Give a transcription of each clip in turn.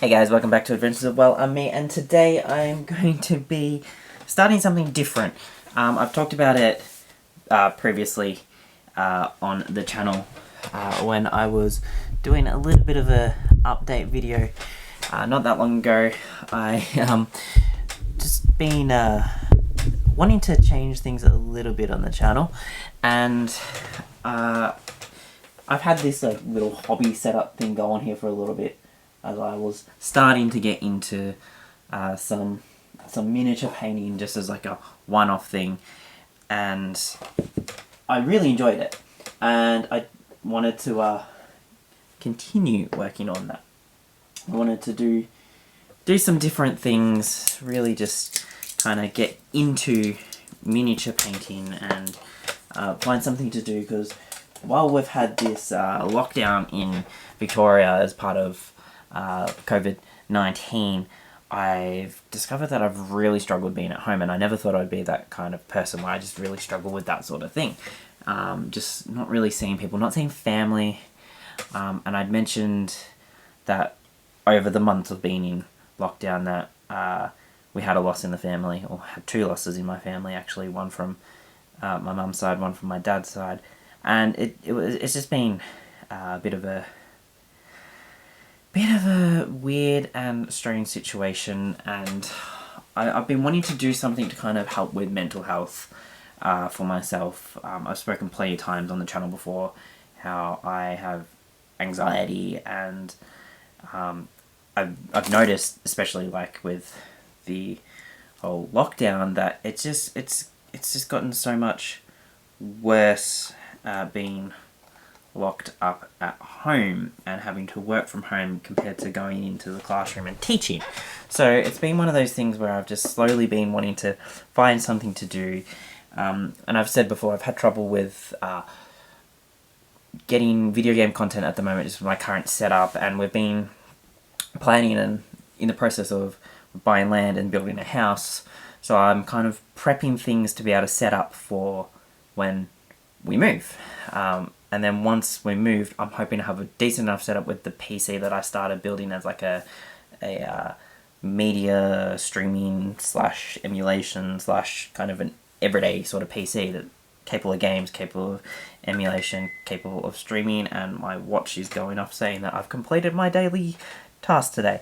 Hey guys, welcome back to Adventures of Well, I'm me, and today I'm going to be starting something different. I've talked about it previously on the channel when I was doing a little bit of a update video not that long ago. I just been wanting to change things a little bit on the channel, and I've had this like little hobby setup thing going here for a little bit, as I was starting to get into some miniature painting just as like a one-off thing, and I really enjoyed it, and I wanted to continue working on that. I wanted to do some different things, really just kind of get into miniature painting and find something to do, because while we've had this lockdown in Victoria as part of COVID-19, I've discovered that I've really struggled being at home, and I never thought I'd be that kind of person where I just really struggle with that sort of thing. Just not really seeing people, not seeing family, and I'd mentioned that over the months of being in lockdown that we had a loss in the family, or had two losses in my family actually, one from my mum's side, one from my dad's side, and it's just been a bit of a weird and strange situation, and I've been wanting to do something to kind of help with mental health for myself. I've spoken plenty of times on the channel before how I have anxiety, and I've noticed, especially like with the whole lockdown, that it's just gotten so much worse being locked up at home and having to work from home compared to going into the classroom and teaching. So it's been one of those things where I've just slowly been wanting to find something to do, and I've said before, I've had trouble with getting video game content at the moment, just with my current setup, and we've been planning and in the process of buying land and building a house, so I'm kind of prepping things to be able to set up for when we move. And then once we moved, I'm hoping to have a decent enough setup with the PC that I started building as like a media streaming slash emulation slash kind of an everyday sort of PC that capable of games, capable of emulation, capable of streaming, and my watch is going off saying that I've completed my daily task today.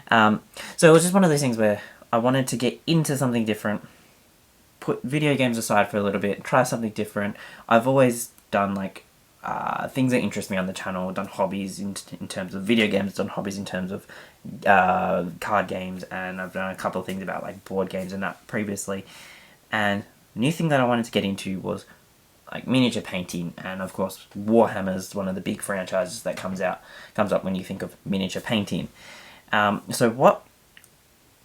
So it was just one of those things where I wanted to get into something different, put video games aside for a little bit, try something different. I've always done like things that interest me on the channel, done hobbies in terms of video games, done hobbies in terms of card games, and I've done a couple of things about like board games and that previously. And the new thing that I wanted to get into was like miniature painting, and of course Warhammer is one of the big franchises that comes up when you think of miniature painting. So what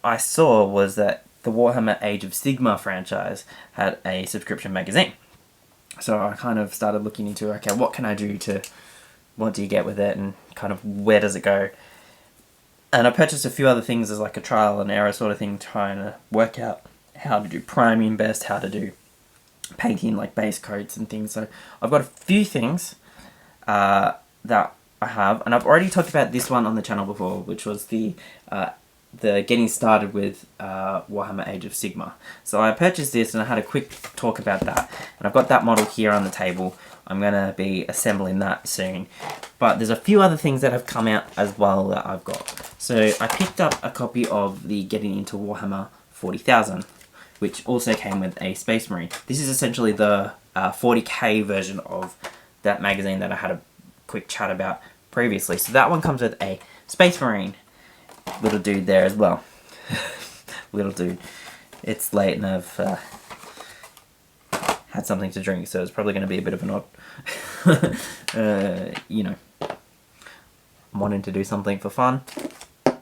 I saw was that the Warhammer Age of Sigmar franchise had a subscription magazine. So I kind of started looking into, okay, what can I do what do you get with it, and kind of where does it go? And I purchased a few other things as like a trial and error sort of thing, trying to work out how to do priming best, how to do painting like base coats and things. So I've got a few things that I have, and I've already talked about this one on the channel before, which was the getting started with Warhammer Age of Sigmar. So I purchased this and I had a quick talk about that, and I've got that model here on the table. I'm going to be assembling that soon, but there's a few other things that have come out as well that I've got. So I picked up a copy of the Getting Into Warhammer 40,000, which also came with a Space Marine. This is essentially the 40k version of that magazine that I had a quick chat about previously. So that one comes with a Space Marine little dude there as well. Little dude. It's late and I've had something to drink, so it's probably going to be a bit of an odd you know, I'm wanting to do something for fun.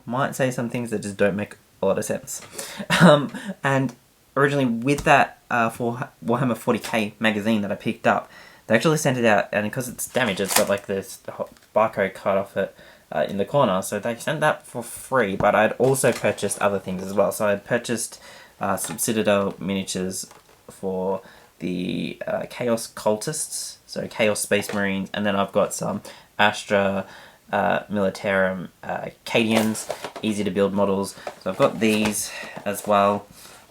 Might say some things that just don't make a lot of sense. And originally with that for Warhammer 40k magazine that I picked up, they actually sent it out, and because it's damaged, it's got like this barcode cut off it in the corner, so they sent that for free. But I'd also purchased other things as well. So I'd purchased some Citadel miniatures for the Chaos Cultists, so Chaos Space Marines, and then I've got some Astra Militarum Cadians easy to build models. So I've got these as well,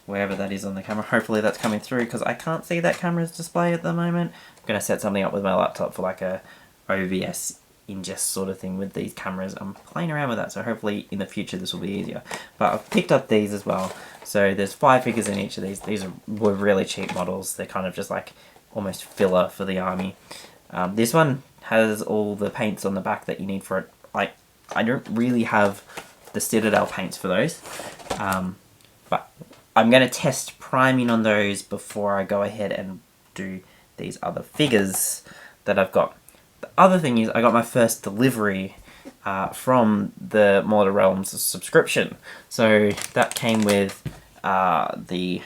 wherever that is on the camera. Hopefully that's coming through because I can't see that camera's display at the moment. I'm going to set something up with my laptop for like a OBS ingest sort of thing with these cameras. I'm playing around with that, so hopefully in the future this will be easier. But I've picked up these as well. So there's 5 figures in each of these. Were really cheap models. They're kind of just like almost filler for the army. This one has all the paints on the back that you need for it. Like, I don't really have the Citadel paints for those. But I'm going to test priming on those before I go ahead and do these other figures that I've got. The other thing is I got my first delivery from the Mortal Realms subscription. So that came with the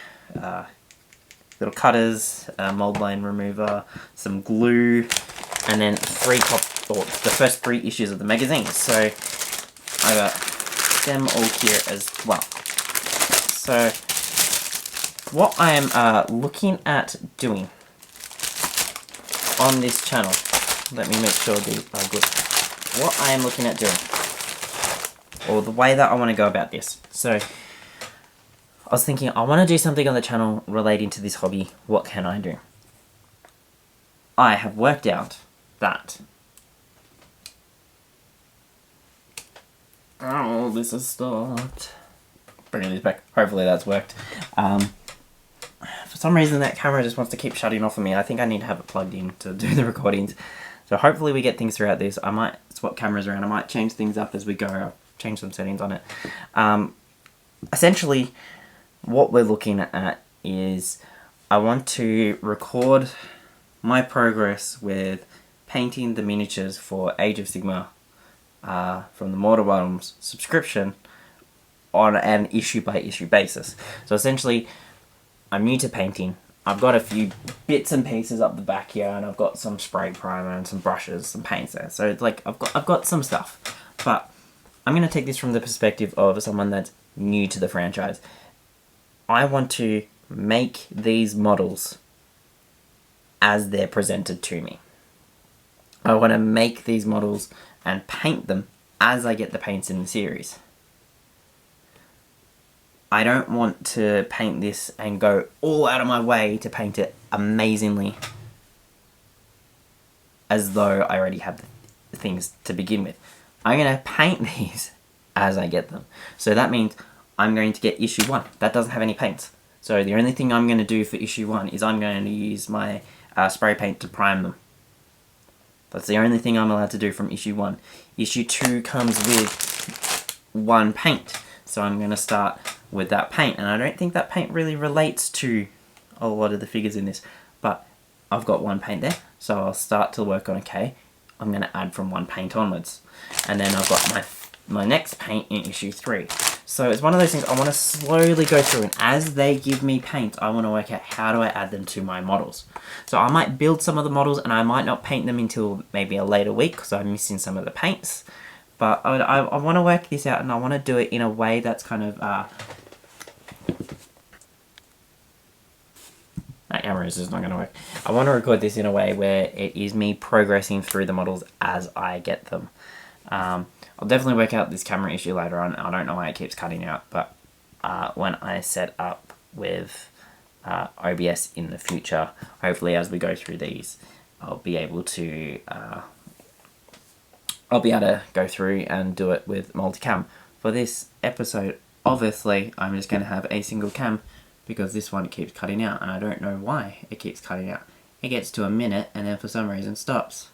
little cutters, mold line remover, some glue, and then the first 3 issues of the magazine. So I got them all here as well. So what I am looking at doing on this channel, let me make sure these are good. What I am looking at doing, or the way that I want to go about this. So I was thinking, I want to do something on the channel relating to this hobby. What can I do? I have worked out that... Oh, this has stopped. Bringing this back. Hopefully that's worked. For some reason that camera just wants to keep shutting off on me. I think I need to have it plugged in to do the recordings. So hopefully we get things throughout this. I might swap cameras around. I might change things up as we go. I'll change some settings on it. Essentially, what we're looking at is I want to record my progress with painting the miniatures for Age of Sigmar from the Mortal Realms subscription on an issue-by-issue basis. So essentially, I'm new to painting. I've got a few bits and pieces up the back here, and I've got some spray primer and some brushes, some paints there. So it's like I've got some stuff, but I'm going to take this from the perspective of someone that's new to the franchise. I want to make these models as they're presented to me. I want to make these models and paint them as I get the paints in the series. I don't want to paint this and go all out of my way to paint it amazingly as though I already have the things to begin with. I'm going to paint these as I get them. So that means I'm going to get issue 1. That doesn't have any paints. So the only thing I'm going to do for issue 1 is I'm going to use my spray paint to prime them. That's the only thing I'm allowed to do from issue 1. Issue 2 comes with 1 paint. So I'm going to start with that paint. And I don't think that paint really relates to a lot of the figures in this. But I've got 1 paint there. So I'll start to work on, okay, I'm going to add from 1 paint onwards. And then I've got my next paint in issue 3. So it's one of those things I want to slowly go through, and as they give me paint, I want to work out how do I add them to my models. So I might build some of the models and I might not paint them until maybe a later week because I'm missing some of the paints. But I want to work this out, and I want to do it in a way that's kind of... that camera is just not going to work. I want to record this in a way where it is me progressing through the models as I get them. I'll definitely work out this camera issue later on. I don't know why it keeps cutting out, but when I set up with OBS in the future, hopefully as we go through these, I'll be able to go through and do it with multicam. For this episode, obviously, I'm just going to have a single cam because this one keeps cutting out, and I don't know why it keeps cutting out. It gets to a minute and then for some reason stops.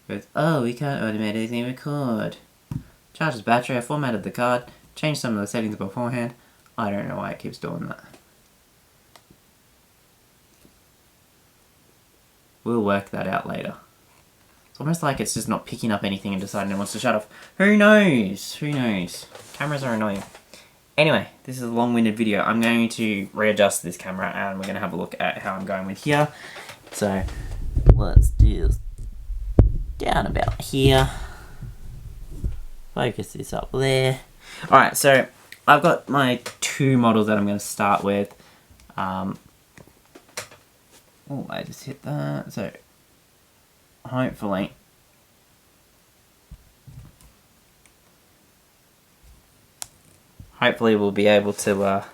It goes, oh, we can't automatically record. Charges battery, I formatted the card, changed some of the settings beforehand. I don't know why it keeps doing that. We'll work that out later. It's almost like it's just not picking up anything and deciding it wants to shut off. Who knows? Who knows? Cameras are annoying. Anyway, this is a long-winded video. I'm going to readjust this camera and we're going to have a look at how I'm going with here. So, let's do this down about here. Focus this up there. Alright, so I've got my 2 models that I'm going to start with. Oh, I just hit that. So, hopefully, hopefully we'll be able to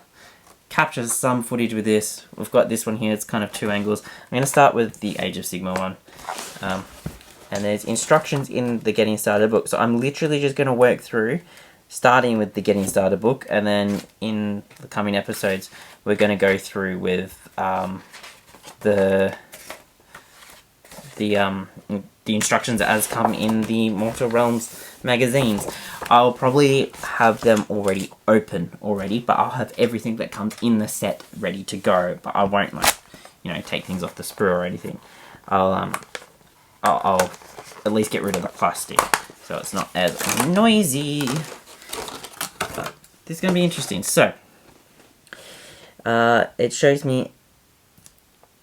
capture some footage with this. We've got this one here, it's kind of 2 angles. I'm going to start with the Age of Sigmar one. And there's instructions in the Getting Started book, so I'm literally just going to work through, starting with the Getting Started book, and then in the coming episodes we're going to go through with the instructions as come in the Mortal Realms magazines. I'll probably have them already open already, but I'll have everything that comes in the set ready to go, but I won't, like, you know, take things off the sprue or anything. I'll at least get rid of the plastic so it's not as noisy. But this is going to be interesting. So it shows me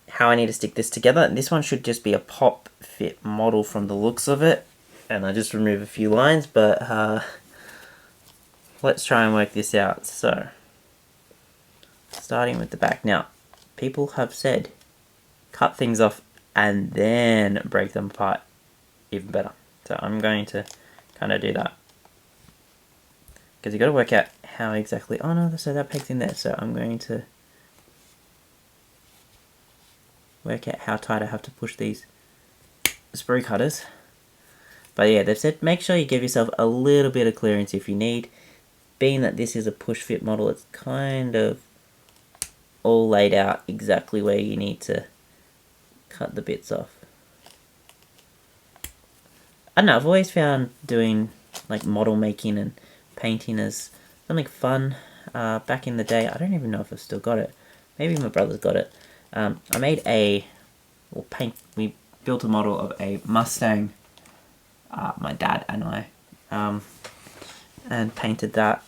how I need to stick this together. This one should just be a pop fit model from the looks of it, and I just remove a few lines, but let's try and work this out. So starting with the back. Now, people have said cut things off and then break them apart even better. So I'm going to kind of do that, because you got to work out how exactly, oh no, so that pegs in there, so I'm going to work out how tight I have to push these sprue cutters. But yeah, they've said make sure you give yourself a little bit of clearance if you need. Being that this is a push fit model, it's kind of all laid out exactly where you need to cut the bits off. I don't know, I've always found doing like model making and painting as something fun. Back in the day, I don't even know if I've still got it. Maybe my brother's got it. I made we built a model of a Mustang, my dad and I, and painted that.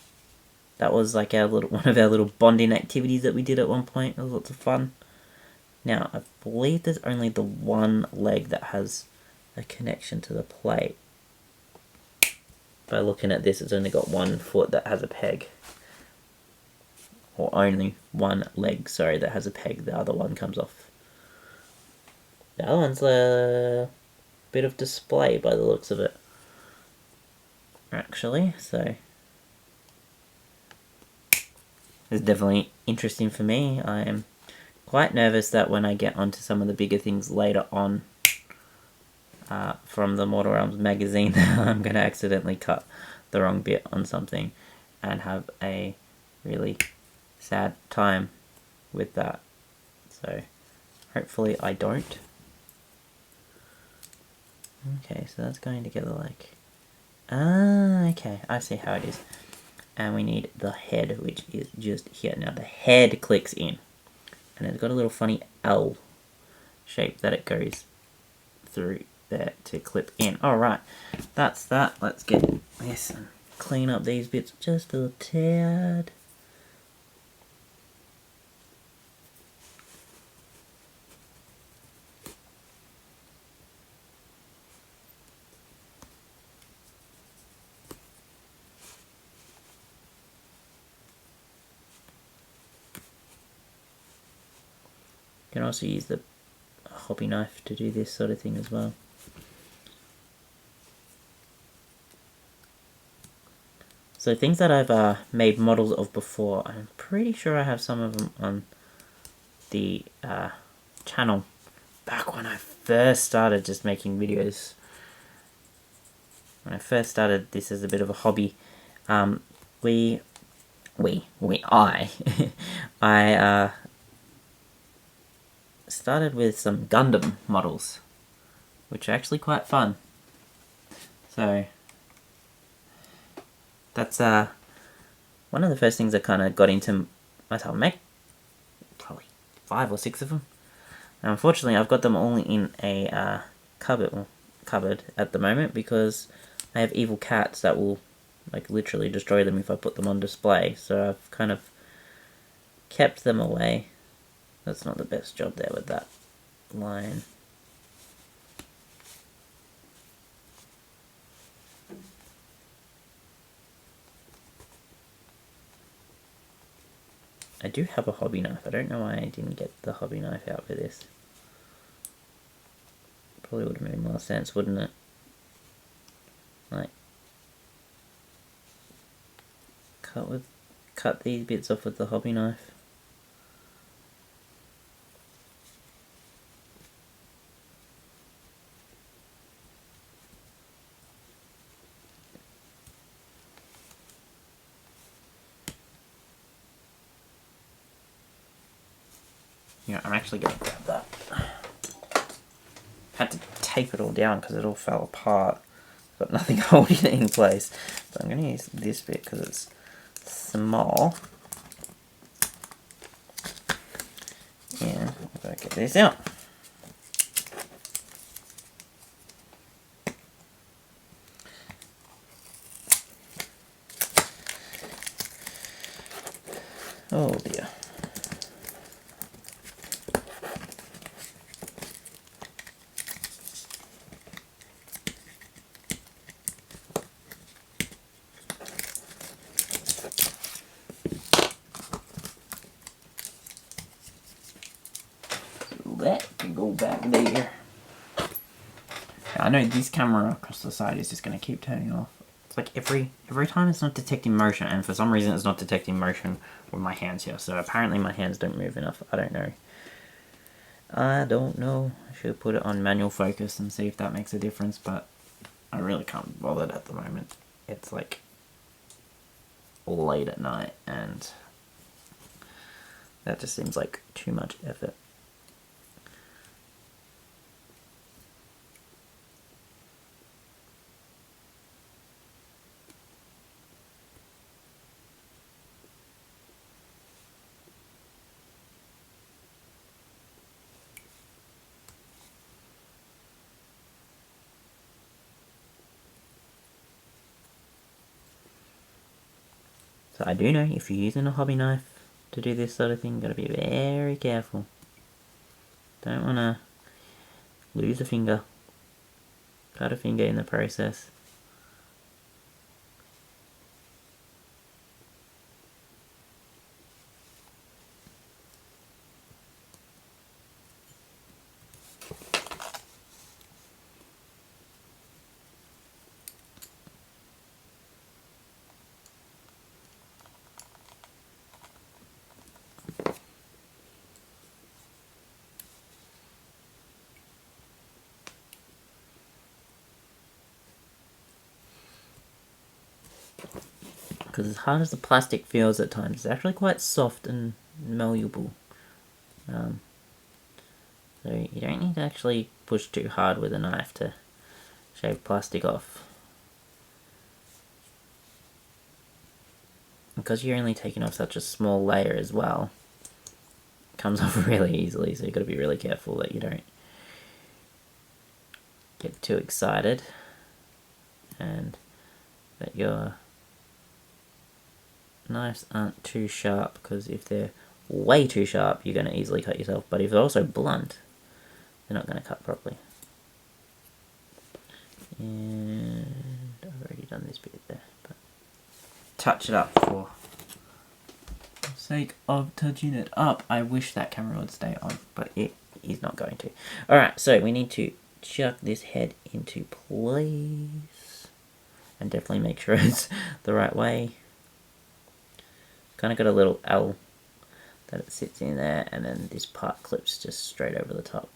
That was like one of our little bonding activities that we did at one point. It was lots of fun. Now, I believe there's only the one leg that has a connection to the plate. By looking at this, it's only got one foot that has a peg. Or only one leg, sorry, that has a peg. The other one comes off. The other one's a bit of display by the looks of it, actually, so it's definitely interesting for me. I am quite nervous that when I get onto some of the bigger things later on from the Mortal Realms magazine, I'm going to accidentally cut the wrong bit on something and have a really sad time with that. So hopefully I don't. Okay, so that's going together like... okay, I see how it is. And we need the head, which is just here. Now the head clicks in, and it's got a little funny L shape that it goes through there to clip in. Alright, that's that. Let's get this and clean up these bits just a tad. You can also use the hobby knife to do this sort of thing as well. So things that I've made models of before, I'm pretty sure I have some of them on the channel back when I first started just making videos. When I first started this as a bit of a hobby, I started with some Gundam models, which are actually quite fun. So that's one of the first things I kind of got into myself. Make probably 5 or 6 of them. Now, unfortunately, I've got them all in a cupboard at the moment because I have evil cats that will like literally destroy them if I put them on display. So I've kind of kept them away. That's not the best job there with that line. I do have a hobby knife. I don't know why I didn't get the hobby knife out for this. Probably would have made more sense, wouldn't it? Like, cut these bits off with the hobby knife. Yeah, I'm actually going to grab that. Had to tape it all down because it all fell apart. Got nothing holding it in place. So I'm going to use this bit because it's small. And I've got to get this out. Oh dear. That can go back there. I know this camera across the side is just going to keep turning off. It's like every time it's not detecting motion, and for some reason it's not detecting motion with my hands here. So apparently my hands don't move enough. I don't know. I should put it on manual focus and see if that makes a difference, but I really can't be bothered at the moment. It's like late at night and that just seems like too much effort. So I do know if you're using a hobby knife to do this sort of thing, you've got to be very careful. Don't want to lose a finger, cut a finger in the process. Because as hard as the plastic feels at times, it's actually quite soft and malleable. So you don't need to actually push too hard with a knife to shave plastic off. Because you're only taking off such a small layer as well, it comes off really easily, so you've got to be really careful that you don't get too excited and that your knives aren't too sharp, because if they're way too sharp you're going to easily cut yourself, but if they're also blunt they're not going to cut properly. And I've already done this bit there, but touch it up for the sake of touching it up. I wish that camera would stay on, but it is not going to. Alright, so we need to chuck this head into place and definitely make sure it's the right way. Kind of got a little L that it sits in there, and then this part clips just straight over the top.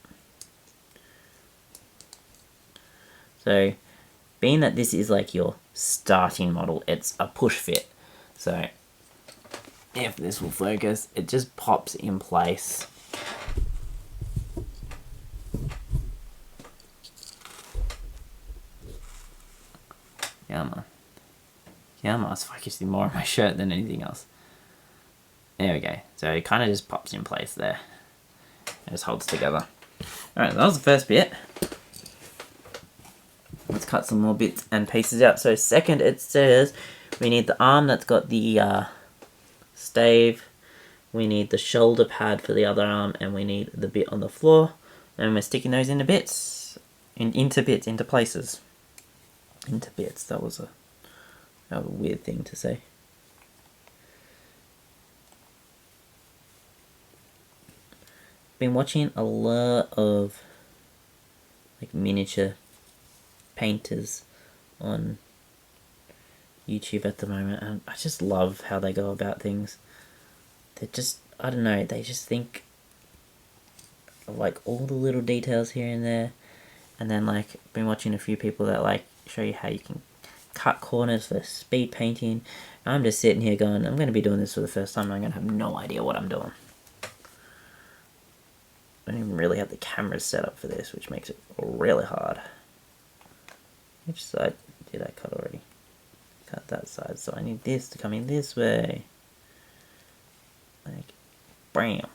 So being that this is like your starting model, it's a push fit, so if this will focus, it just pops in place. Yeah man, it's focusing more on my shirt than anything else. There we go. So it kind of just pops in place there. It just holds together. Alright, that was the first bit. Let's cut some more bits and pieces out. So second, it says we need the arm that's got the stave. We need the shoulder pad for the other arm, and we need the bit on the floor. And we're sticking those into bits. Into places. Into bits. That was a weird thing to say. Been watching a lot of like miniature painters on YouTube at the moment, and I just love how they go about things. They're just, I don't know, they just think of like all the little details here and there. And then like, been watching a few people that like show you how you can cut corners for speed painting. I'm just sitting here going, I'm going to be doing this for the first time and I'm going to have no idea what I'm doing. I don't even really have the camera set up for this, which makes it really hard. Which side did I cut already? Cut that side, so I need this to come in this way. Like, bam.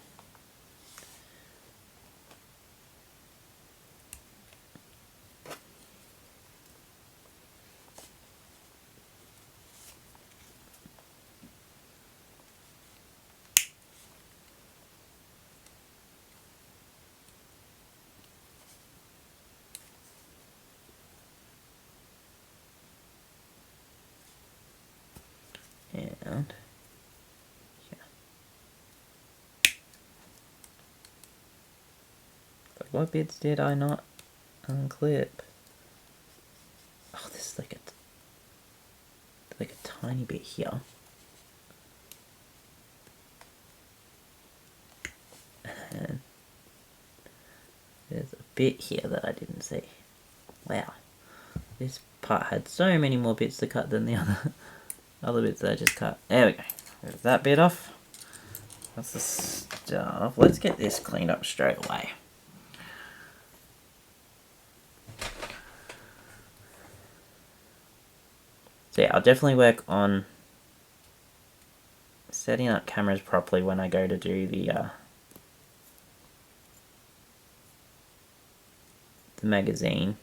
And yeah. But what bits did I not unclip? Oh, this is like a tiny bit here. And there's a bit here that I didn't see. Wow. This part had so many more bits to cut than the other bits that I just cut. There we go. There's that bit off. That's the stuff. Let's get this cleaned up straight away. So yeah, I'll definitely work on setting up cameras properly when I go to do the magazine,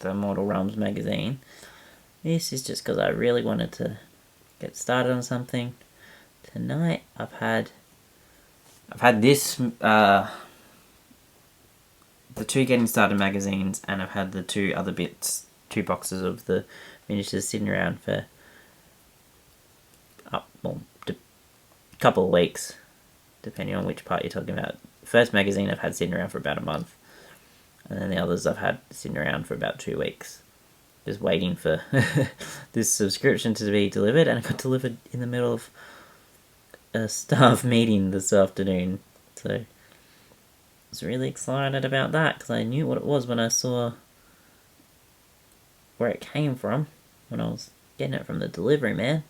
the Mortal Realms magazine. This is just because I really wanted to get started on something. Tonight I've had this the 2 getting started magazines, and I've had the 2 other bits, 2 boxes of the miniatures sitting around for a couple of weeks, depending on which part you're talking about. The first magazine I've had sitting around for about a month, and then the others I've had sitting around for about 2 weeks. Just waiting for this subscription to be delivered, and it got delivered in the middle of a staff meeting this afternoon. So I was really excited about that, because I knew what it was when I saw where it came from, when I was getting it from the delivery man.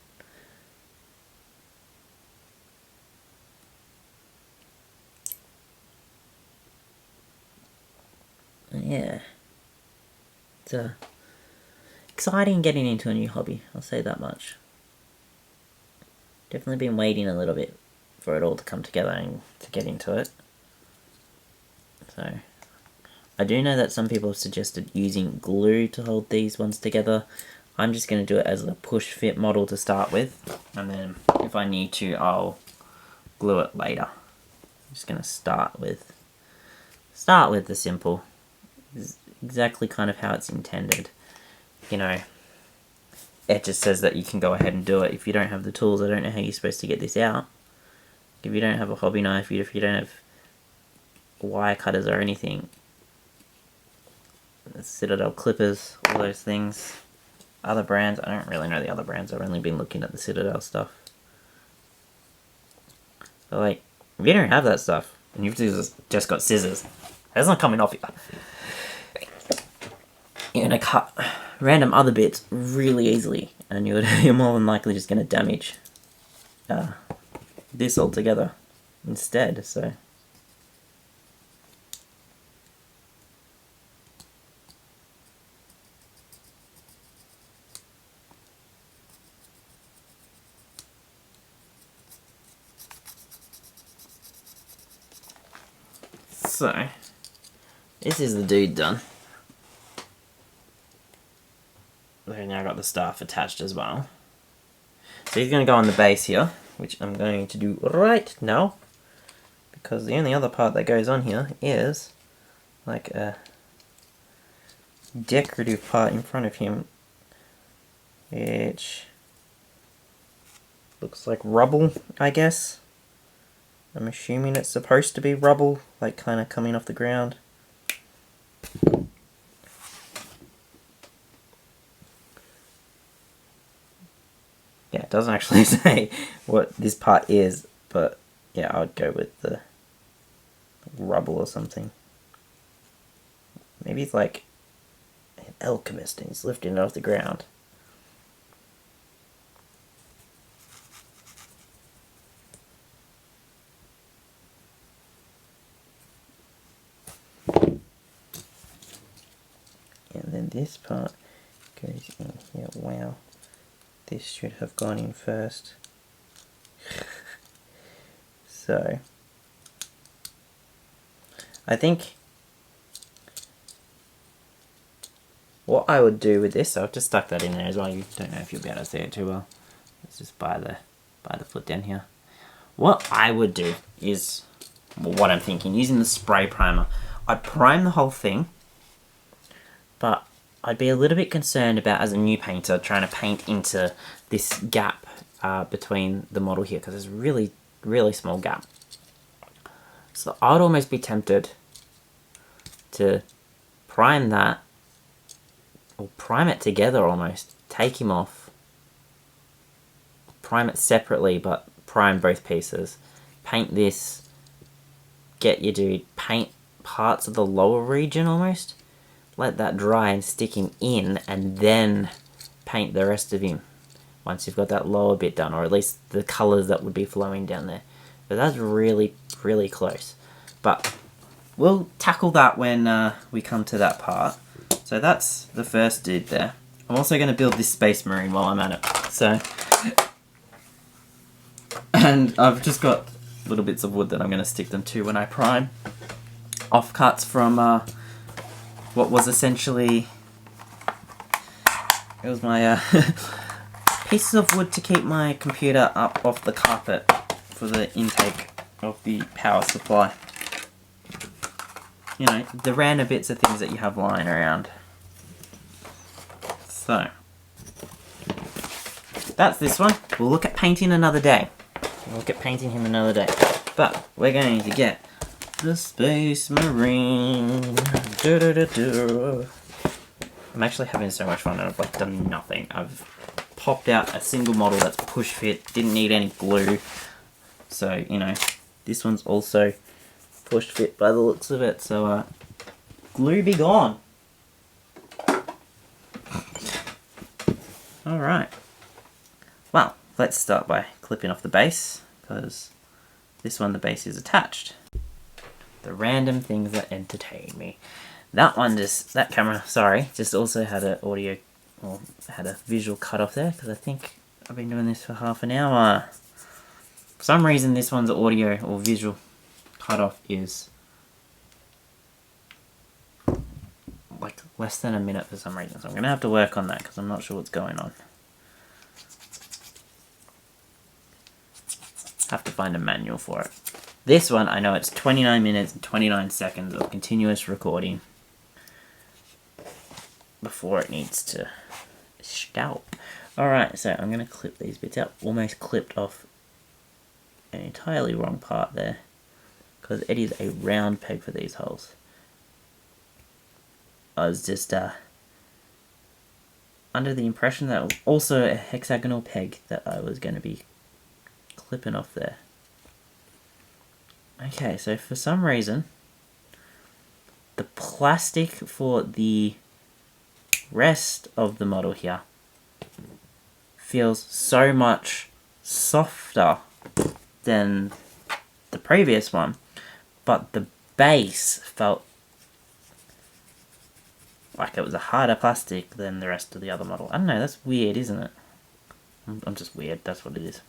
Yeah. It's exciting getting into a new hobby, I'll say that much. Definitely been waiting a little bit for it all to come together and to get into it. So, I do know that some people have suggested using glue to hold these ones together. I'm just going to do it as a push fit model to start with, and then if I need to, I'll glue it later. I'm just going to start with the simple. It's exactly kind of how it's intended. You know, it just says that you can go ahead and do it. If you don't have the tools, I don't know how you're supposed to get this out. If you don't have a hobby knife, if you don't have wire cutters or anything, Citadel clippers, all those things. Other brands, I don't really know the other brands. I've only been looking at the Citadel stuff. But like, if you don't have that stuff, and you've just got scissors, that's not coming off you. You're going to cut random other bits really easily, and you're more than likely just going to damage this altogether instead, so... So, this is the dude done. Okay, now I've got the staff attached as well. So he's going to go on the base here, which I'm going to do right now, because the only other part that goes on here is like a decorative part in front of him, which looks like rubble, I guess. I'm assuming it's supposed to be rubble, like kind of coming off the ground. it doesn't actually say what this part is, but yeah, I would go with the rubble or something. Maybe it's like an alchemist and he's lifting it off the ground. And then this part goes in here. Wow, this should have gone in first. So I think what I would do with this, so I've just stuck that in there as well. You don't know if you'll be able to see it too well. It's just by the foot down here. What I would do is, well, what I'm thinking, using the spray primer, I'd prime the whole thing, but I'd be a little bit concerned about, as a new painter, trying to paint into this gap between the model here, because there's a really, really small gap. So I'd almost be tempted to prime that, or prime it together almost, take him off, prime it separately, but prime both pieces, paint this, get your dude, paint parts of the lower region almost, let that dry and stick him in, and then paint the rest of him once you've got that lower bit done, or at least the colours that would be flowing down there. But that's really, really close. But we'll tackle that when we come to that part. So that's the first dude there. I'm also going to build this Space Marine while I'm at it. So, and I've just got little bits of wood that I'm going to stick them to when I prime. Offcuts from what was essentially, it was my pieces of wood to keep my computer up off the carpet for the intake of the power supply. You know, the random bits of things that you have lying around. So, that's this one. We'll look at painting another day. We'll look at painting him another day. But we're going to get the Space Marine. I'm actually having so much fun and I've like done nothing. I've popped out a single model that's push fit, didn't need any glue. So, you know, this one's also push fit by the looks of it, so glue be gone. Alright. Well, let's start by clipping off the base, because this one the base is attached. The random things that entertain me. That one just, that camera, sorry, just also had an audio, or had a visual cut off there, because I think I've been doing this for half an hour. For some reason this one's audio or visual cutoff is like less than a minute for some reason, so I'm going to have to work on that because I'm not sure what's going on. Have to find a manual for it. This one, I know it's 29 minutes and 29 seconds of continuous recording before it needs to stop. Alright, so I'm going to clip these bits out. Almost clipped off an entirely wrong part there, because it is a round peg for these holes. I was just under the impression that it was also a hexagonal peg that I was going to be clipping off there. Okay, so for some reason the plastic for the rest of the model here feels so much softer than the previous one, but the base felt like it was a harder plastic than the rest of the other model. I don't know, that's weird, isn't it? I'm just weird, that's what it is.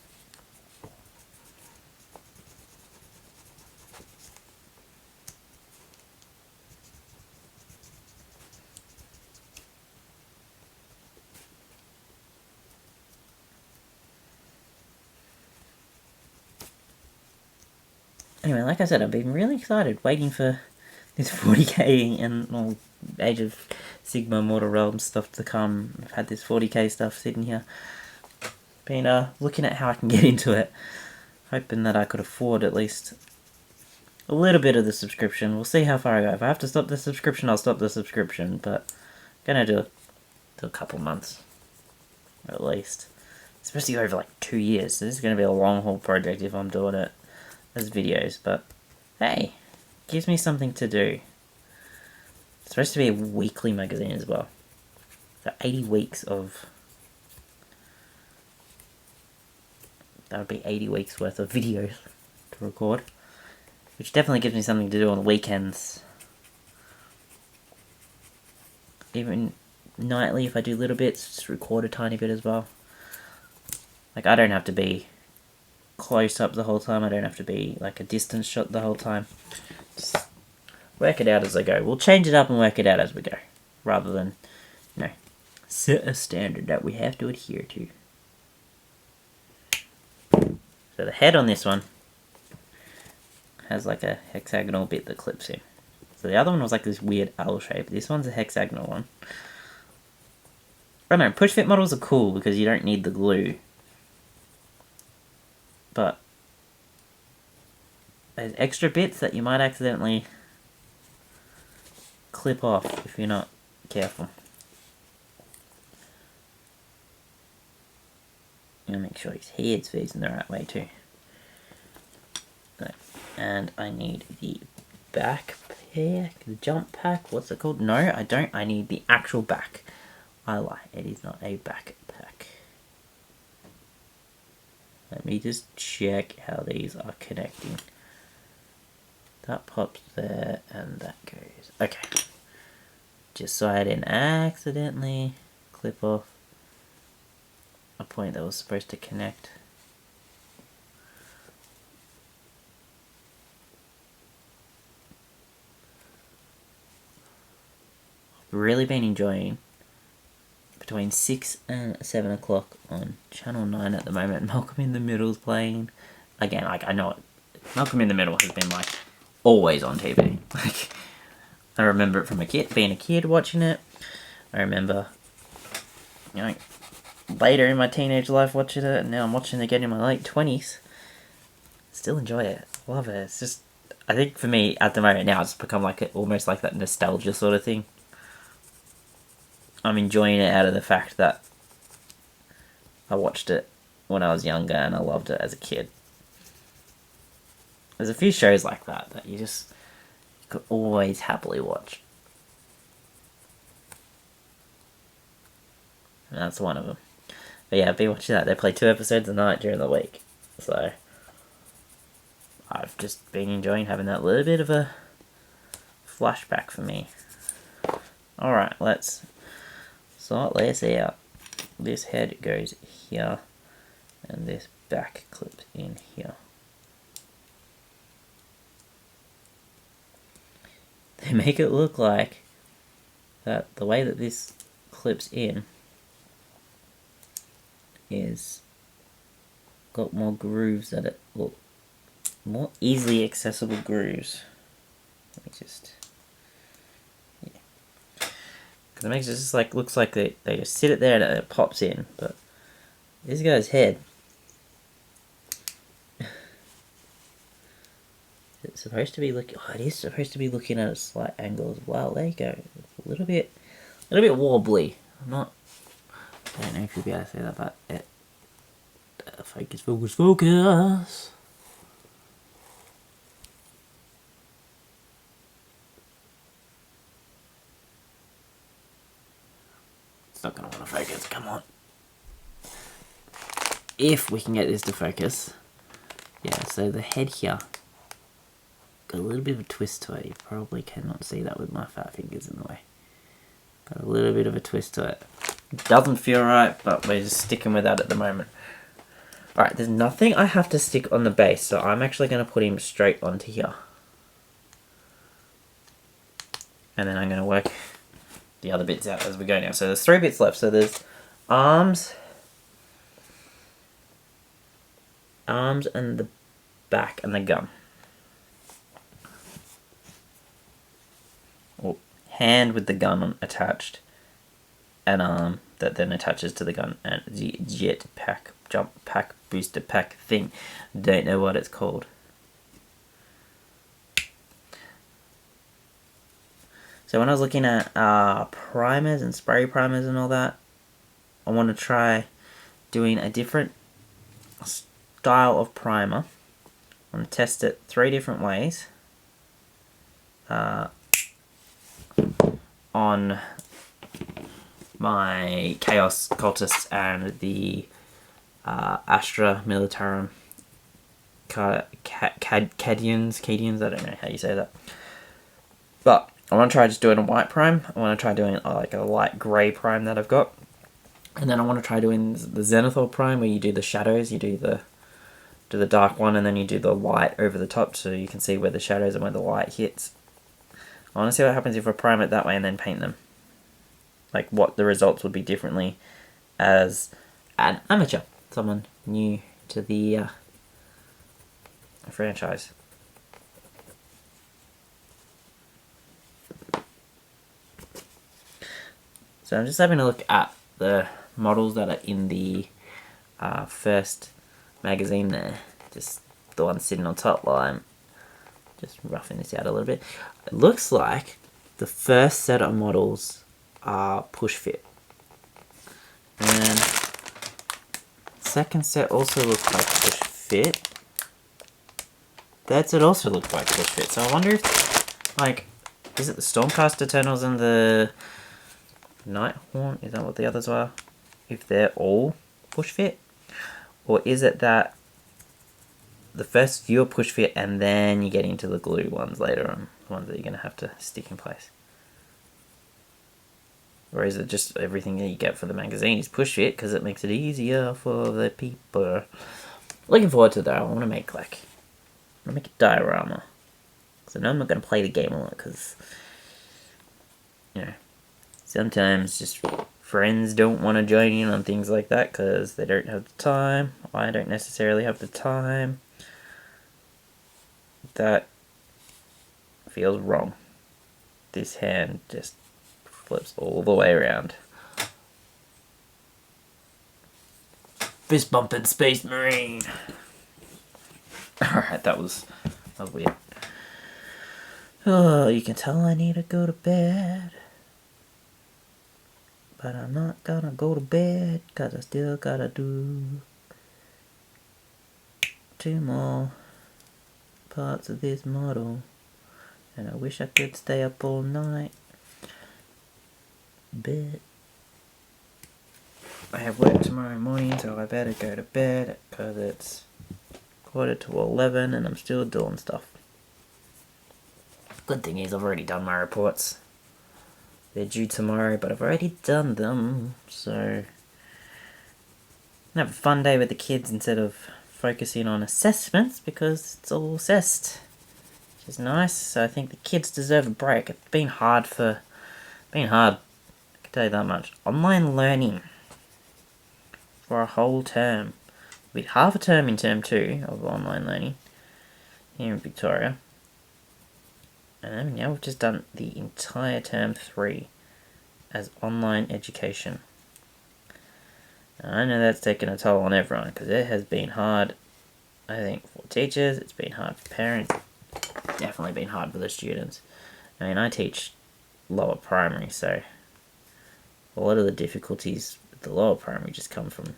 Anyway, like I said, I've been really excited waiting for this 40k and all Age of Sigma Mortal Realms stuff to come. I've had this 40k stuff sitting here. Been looking at how I can get into it. Hoping that I could afford at least a little bit of the subscription. We'll see how far I go. If I have to stop the subscription, I'll stop the subscription. But I'm going to do a couple months at least. especially over like 2 years. So this is going to be a long haul project if I'm doing it as videos, but hey, gives me something to do. It's supposed to be a weekly magazine as well. So 80 weeks of... That would be 80 weeks worth of videos to record. Which definitely gives me something to do on the weekends. Even nightly, if I do little bits, just record a tiny bit as well. Like, I don't have to be close up the whole time. I don't have to be like a distance shot the whole time. Just work it out as I go. We'll change it up and work it out as we go. Rather than, you know, set a standard that we have to adhere to. So the head on this one has like a hexagonal bit that clips in. So the other one was like this weird L shape. This one's a hexagonal one. I don't know, push fit models are cool because you don't need the glue. But there's extra bits that you might accidentally clip off if you're not careful. You gotta make sure his head's facing the right way too. So, and I need the back pack, the jump pack, what's it called? No, I don't. I need the actual back. I lie, it is not a backpack. Let me just check how these are connecting. That pops there and that goes. Okay. Just so I didn't accidentally clip off a point that was supposed to connect. I've really been enjoying between 6 and 7 o'clock on Channel 9 at the moment. Malcolm in the Middle's playing. Again, like, I know it. Malcolm in the Middle has been, like, always on TV. Like, I remember it from being a kid watching it. I remember, you know, later in my teenage life watching it, and now I'm watching it again in my late 20s. Still enjoy it. Love it. It's just, I think for me, at the moment now, it's become like almost like that nostalgia sort of thing. I'm enjoying it out of the fact that I watched it when I was younger and I loved it as a kid. There's a few shows like that you just could always happily watch. And that's one of them. But yeah, I've been watching that. They play 2 episodes a night during the week. So I've just been enjoying having that little bit of a flashback for me. Alright, let's sort this out. This head goes here, and this back clips in here. They make it look like that the way that this clips in is got more grooves that it will more easily accessible grooves. Let me just, yeah, because it makes it just like looks like they just sit it there and it pops in. But this guy's head, it's supposed to be looking. Oh, it is supposed to be looking at a slight angle as well. There you go. It's a little bit wobbly. I don't know if you'll be able to see that, but it. Focus. It's not going to want to focus, come on. If we can get this to focus. Yeah, so the head here got a little bit of a twist to it. You probably cannot see that with my fat fingers in the way. Got a little bit of a twist to it. It doesn't feel right, but we're just sticking with that at the moment. Alright, there's nothing I have to stick on the base, so I'm actually going to put him straight onto here. And then I'm going to work the other bits out as we go now. So there's 3 bits left. So there's arms and the back and the gun. Or hand with the gun attached. An arm that then attaches to the gun, and the jet pack, jump pack, booster pack thing. Don't know what it's called. So when I was looking at primers and spray primers and all that, I want to try doing a different style of primer. I'm going to test it 3 different ways on my Chaos Cultist and the Astra Militarum Cadians, I don't know how you say that. But I want to try just doing a white prime. I want to try doing like a light grey prime that I've got. And then I want to try doing the Zenithal prime where you do the shadows, you do the dark one, and then you do the light over the top so you can see where the shadows and where the light hits. I want to see what happens if I prime it that way and then paint them. Like what the results would be differently as an amateur, someone new to the franchise. So I'm just having a look at the models that are in the first magazine there. Just the one sitting on top while I'm just roughing this out a little bit. It looks like the first set of models are push fit. And second set also looks like push fit. Third set also looks like push fit. So I wonder if, like, is it the Stormcast Eternals and the Nighthorn? Is that what the others are? If they're all push fit? Or is it that the first few are push fit and then you get into the glue ones later on, the ones that you're going to have to stick in place? Or is it just everything that you get for the magazine is push fit because it makes it easier for the people? Looking forward to that. I want to make a diorama. So I know I'm not going to play the game a lot because, you know, sometimes just friends don't want to join in on things like that because they don't have the time. I don't necessarily have the time. That feels wrong. This hand just flips all the way around. Fist bumping Space Marine. Alright, that was weird. Oh, you can tell I need to go to bed. But I'm not gonna go to bed, cause I still gotta do 2 more parts of this model. And I wish I could stay up all night. But I have work tomorrow morning, so I better go to bed, cause it's 11:15 and I'm still doing stuff. Good thing is I've already done my reports. They're due tomorrow, but I've already done them, so have a fun day with the kids instead of focusing on assessments because it's all assessed, which is nice. So I think the kids deserve a break. It's been hard. I can tell you that much. Online learning for a whole term. With half a term in term 2 of online learning here in Victoria. And now we've just done the entire term 3 as online education. And I know that's taken a toll on everyone because it has been hard, I think, for teachers, it's been hard for parents, definitely been hard for the students. I mean, I teach lower primary, so a lot of the difficulties with the lower primary just come from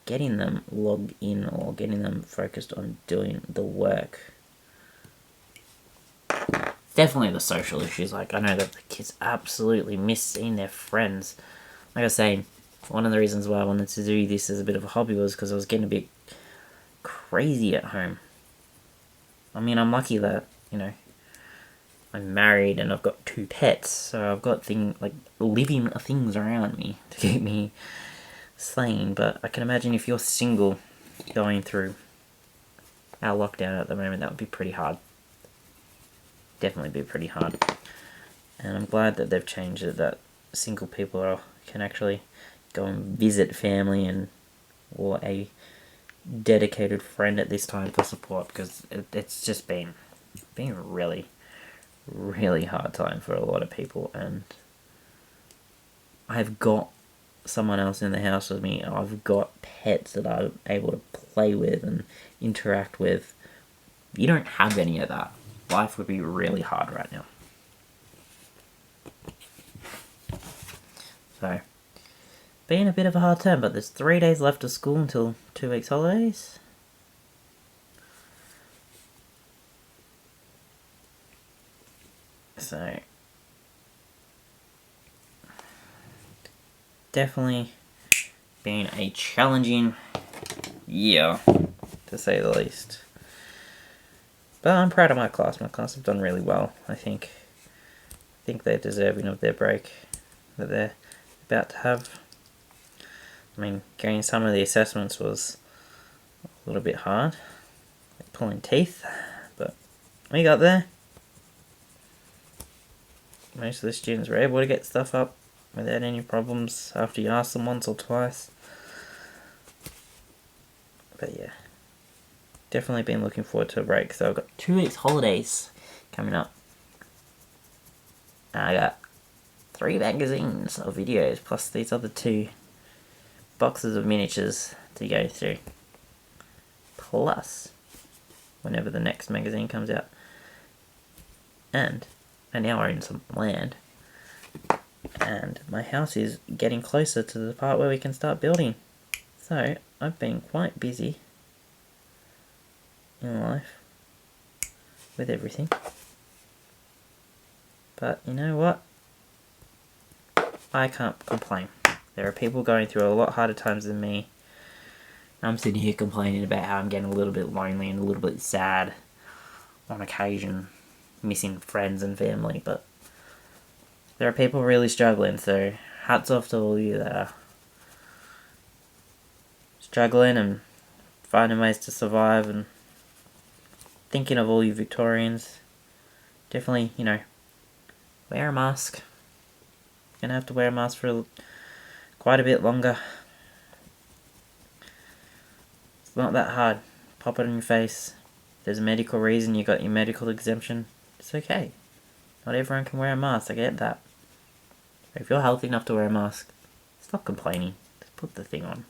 getting them logged in or getting them focused on doing the work. Definitely the social issues. Like, I know that the kids absolutely miss seeing their friends. Like I was saying, one of the reasons why I wanted to do this as a bit of a hobby was because I was getting a bit crazy at home. I mean, I'm lucky that, you know, I'm married and I've got 2 pets, so I've got living things around me to keep me sane. But I can imagine if you're single going through our lockdown at the moment, that would be pretty hard. Definitely be pretty hard. And I'm glad that they've changed it, that single people can actually go and visit family or a dedicated friend at this time for support, because it's just been a really, really hard time for a lot of people. And I've got someone else in the house with me. I've got pets that I'm able to play with and interact with. You don't have any of that. Life would be really hard right now. been a bit of a hard term, but there's 3 days left of school until 2 weeks holidays. So, definitely been a challenging year, to say the least. But I'm proud of my class. My class have done really well, I think. I think they're deserving of their break that they're about to have. I mean, getting some of the assessments was a little bit hard, like pulling teeth, but we got there. Most of the students were able to get stuff up without any problems after you ask them once or twice. But yeah, definitely been looking forward to a break. So I've got 2 weeks holidays coming up. And I got 3 magazines of videos plus these other 2 boxes of miniatures to go through. Plus, whenever the next magazine comes out. And I now own some land. And my house is getting closer to the part where we can start building. So, I've been quite busy in life with everything. But you know what? I can't complain. There are people going through a lot harder times than me. I'm sitting here complaining about how I'm getting a little bit lonely and a little bit sad on occasion, missing friends and family, but there are people really struggling, so hats off to all of you that are struggling and finding ways to survive, and thinking of all you Victorians. Definitely, you know, wear a mask. You're gonna have to wear a mask for quite a bit longer. It's not that hard. Pop it on your face. If there's a medical reason, you got your medical exemption, it's okay. Not everyone can wear a mask, I get that. But if you're healthy enough to wear a mask, stop complaining. Just put the thing on.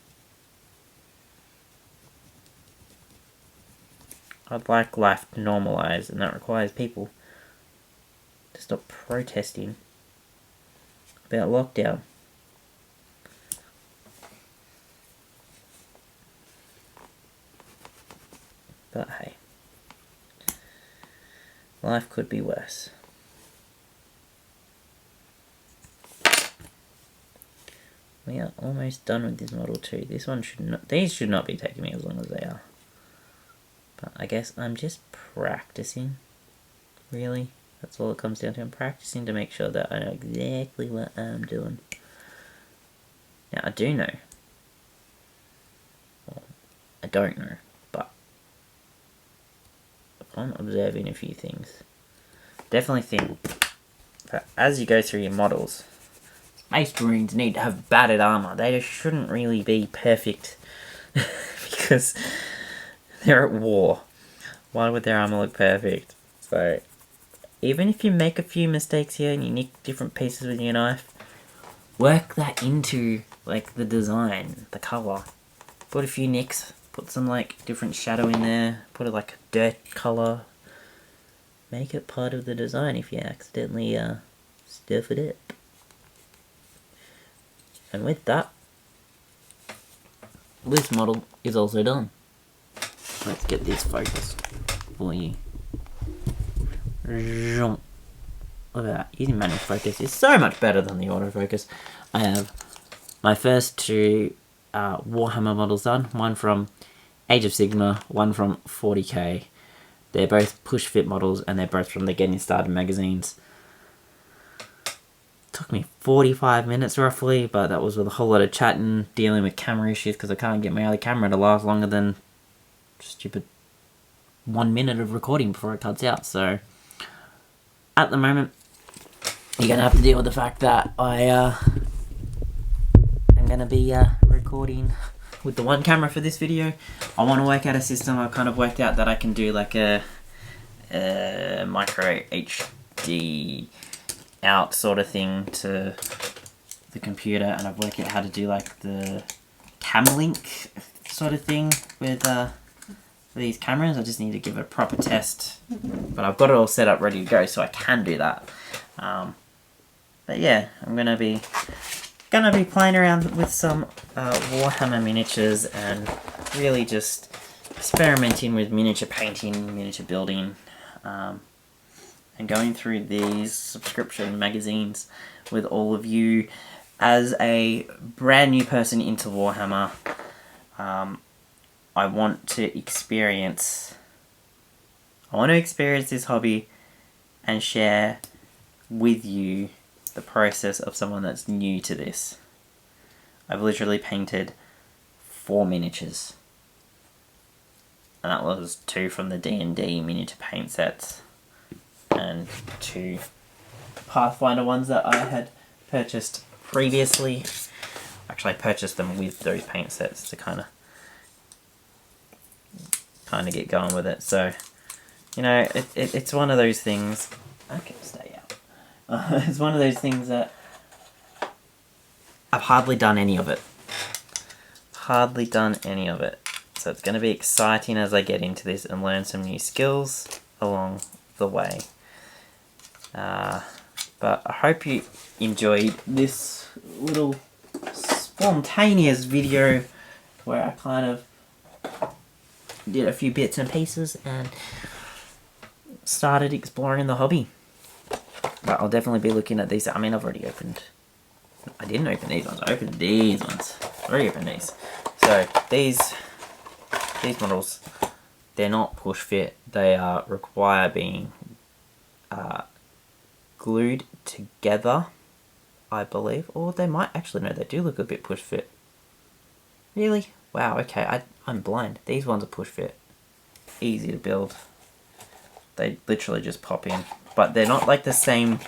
I'd like life to normalise, and that requires people to stop protesting about lockdown. But hey, life could be worse. We are almost done with this Model 2. This one should not, these should not be taking me as long as they are. But I guess I'm just practicing, really. That's all it comes down to. I'm practicing to make sure that I know exactly what I'm doing. Now, I do know. Well, I don't know, but I'm observing a few things. Definitely think that as you go through your models, Space Marines need to have battered armor. They just shouldn't really be perfect because they're at war. Why would their armor look perfect? So, even if you make a few mistakes here and you nick different pieces with your knife, work that into, like, the design, the colour. Put a few nicks, put some, like, different shadow in there, put it like a dirt colour. Make it part of the design if you accidentally, stuff it up. And with that, this model is also done. Let's get this focused for you. Look at that. Using manual focus is so much better than the autofocus. I have my first 2 Warhammer models done. One from Age of Sigma, one from 40k. They're both push fit models and they're both from the Getting Started magazines. Took me 45 minutes roughly, but that was with a whole lot of chatting, dealing with camera issues because I can't get my other camera to last longer than stupid 1 minute of recording before it cuts out. So at the moment, you're gonna have to deal with the fact that I'm gonna be recording with the one camera for this video. I want to work out a system. I've kind of worked out that I can do like a micro HD out sort of thing to the computer, and I've worked out how to do like the cam link sort of thing with these cameras. I just need to give it a proper test, but I've got it all set up ready to go, so I can do that. But yeah, I'm gonna be gonna be playing around with some Warhammer miniatures and really just experimenting with miniature painting, miniature building, and going through these subscription magazines with all of you. As a brand new person into Warhammer, I want to experience this hobby and share with you the process of someone that's new to this. I've literally painted 4 miniatures, and that was 2 from the D&D miniature paint sets and 2 Pathfinder ones that I had purchased previously. Actually, I purchased them with those paint sets to kind of get going with it. So, you know, it's one of those things. Okay, stay out. It's one of those things that I've hardly done any of it. So it's going to be exciting as I get into this and learn some new skills along the way. But I hope you enjoyed this little spontaneous video where I kind of did a few bits and pieces and started exploring the hobby. But I'll definitely be looking at these. I mean, I've already opened... I didn't open these ones. I opened these ones. I've already opened these. So, these models, they're not push fit. They require being glued together, I believe. Or they might actually... No, they do look a bit push fit. Really? Wow, okay. I'm blind. These ones are push fit. Easy to build. They literally just pop in. But they're not like the same...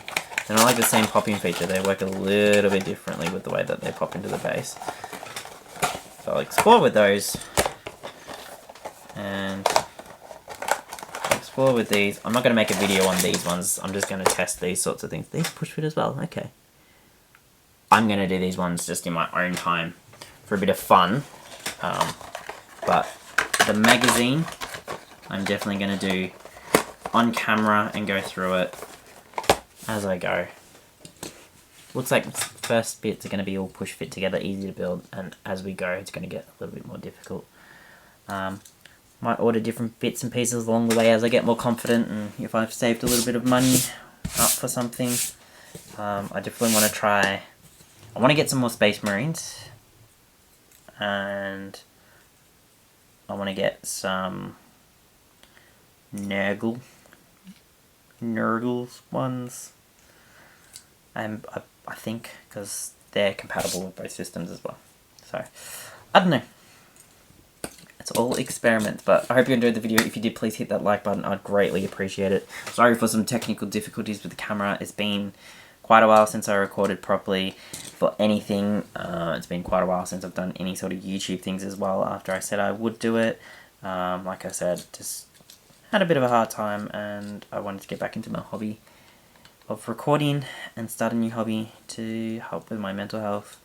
They're not like the same popping feature. They work a little bit differently with the way that they pop into the base. So I'll explore with those. And I'll explore with these. I'm not going to make a video on these ones. I'm just going to test these sorts of things. These push fit as well. Okay. I'm going to do these ones just in my own time for a bit of fun. But the magazine, I'm definitely going to do on camera and go through it as I go. Looks like the first bits are going to be all push fit together, easy to build, and as we go it's going to get a little bit more difficult. Might order different bits and pieces along the way as I get more confident, and if I've saved a little bit of money up for something. I definitely want to try... I want to get some more Space Marines, and I want to get some Nurgles ones. I think, because they're compatible with both systems as well. So, I don't know. It's all experiments, but I hope you enjoyed the video. If you did, please hit that like button. I'd greatly appreciate it. Sorry for some technical difficulties with the camera. It's been quite a while since I recorded properly for anything. It's been quite a while since I've done any sort of YouTube things as well after I said I would do it. Like I said, just had a bit of a hard time, and I wanted to get back into my hobby of recording and start a new hobby to help with my mental health.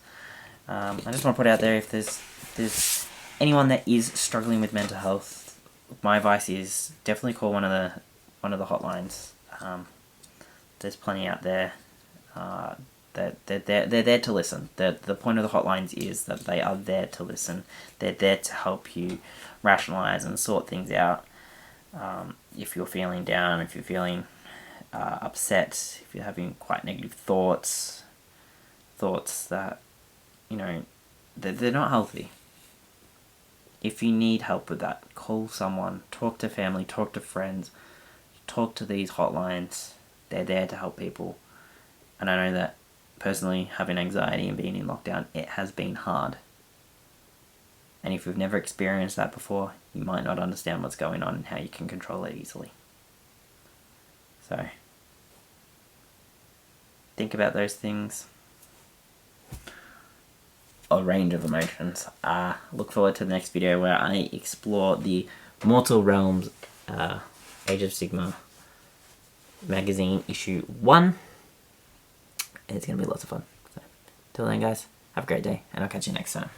I just want to put out there, if there's anyone that is struggling with mental health, my advice is definitely call one of the hotlines. There's plenty out there. They're there to listen. The point of the hotlines is that they are there to listen. They're there to help you rationalize and sort things out. If you're feeling down, if you're feeling upset, if you're having quite negative thoughts that, you know, they're not healthy. If you need help with that, call someone, talk to family, talk to friends, talk to these hotlines. They're there to help people. And I know that personally, having anxiety and being in lockdown, it has been hard. And if you've never experienced that before, you might not understand what's going on and how you can control it easily. So, think about those things. A range of emotions. Look forward to the next video where I explore the Mortal Realms Age of Sigmar magazine issue 1. It's going to be lots of fun. So, till then guys, have a great day, and I'll catch you next time.